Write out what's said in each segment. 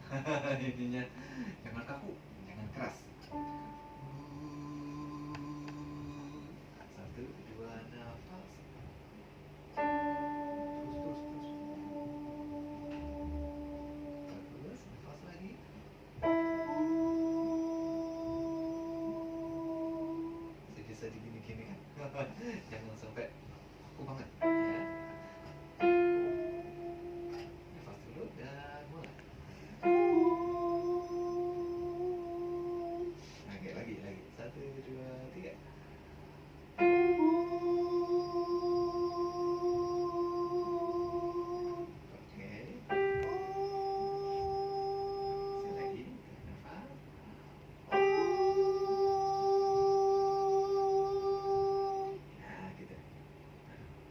Intinya jangan kaku, jangan keras. Satu, dua, nafas. Terus, terus, terus. Bagus, nafas lagi. Bisa digini-gini kan. Jangan sampai kaku banget ya. Nafas dulu dan mulai. Lagi. Satu, dua, tiga. Oke. Sekali lagi. Nafas. Nah, gitu.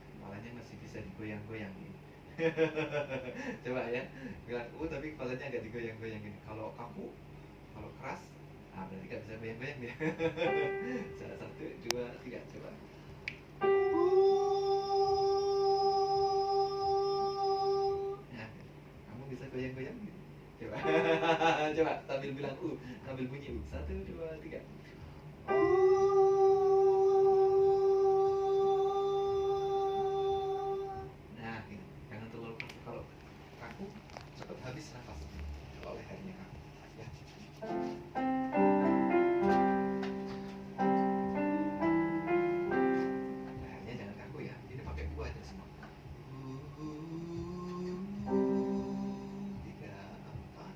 Kepalanya masih bisa digoyang-goyang nih. Coba ya. Bilang, tapi kepalanya agak digoyang-goyang gini. Kalau kaku, kalau keras, berarti gak bisa goyang-goyang dia. Satu, dua, tiga, coba. Nah, kamu bisa goyang-goyang gitu. Coba. Coba sambil bilang sambil bunyi satu, dua, tiga. Nah, gitu. Jangan terlalu kaku. Kalau kaku, cepat habis nafas. Kalau lehernya kaku, ya. Lehernya jangan kaku ya. Ini pakai buah aja semua. Tiga, empat.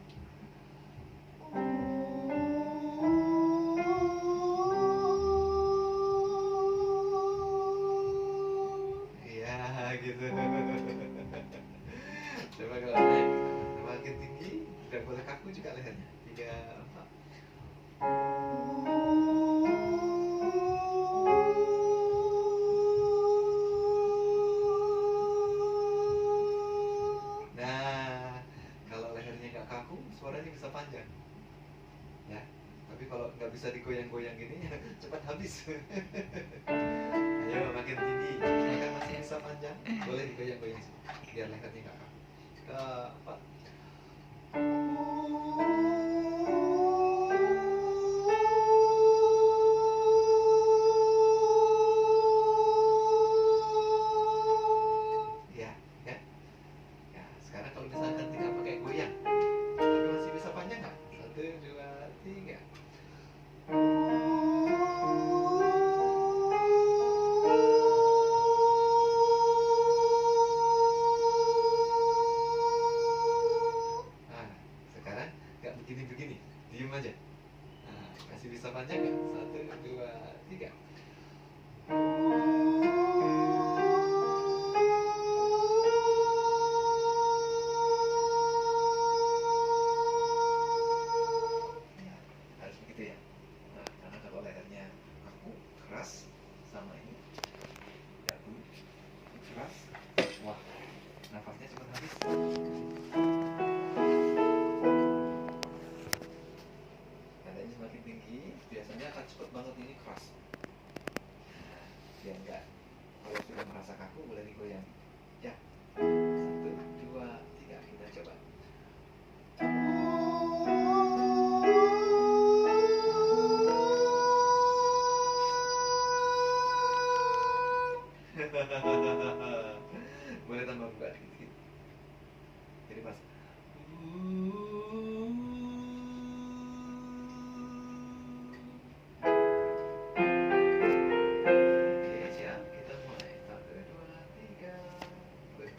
Iya, gitu. Coba kalau naik semakin tinggi, dan boleh kaku juga lehernya. Tiga, empat. Nah, kalau lehernya nggak kaku, suaranya bisa panjang, ya. Tapi kalau nggak bisa digoyang-goyang gini, cepat habis. Ayo makin tinggi, maka masih bisa panjang, boleh digoyang-goyang sih, biar lehernya nggak kaku. Keempat. Ya, ya. Ya, sekarang kalau misalkan tinggal pakai goyang, tapi masih bisa panjang nggak? Satu, dua, tiga. Nah, sekarang nggak begini-begini, diem aja. Nah, masih bisa panjang nggak? Satu, dua, tiga. Ya, harus begitu ya. Nah, karena kalau lehernya kaku, keras, sama ini kaku, keras, wah, nafasnya cepat habis. Nadanya semakin tinggi, biasanya akan cepat banget ini keras. Nah, biar enggak, kalau sudah merasa kaku boleh digoyang. Ya, satu, dua, tiga, kita coba. Boleh tambah buka dikit. Jadi pas Oke, siap. Kita mulai. Satu, dua, tiga. Good.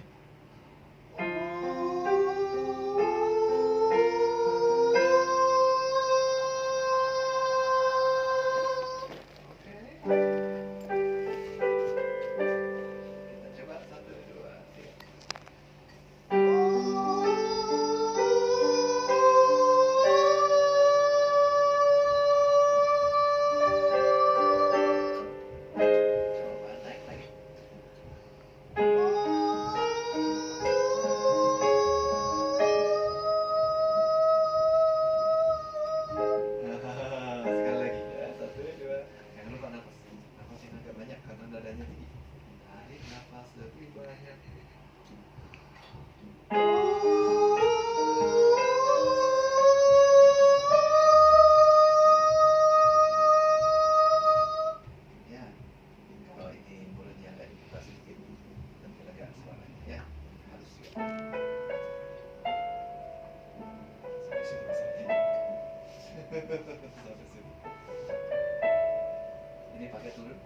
Oke. Kita coba. Satu, dua, tiga. Sampai sini. Ini pakai turun.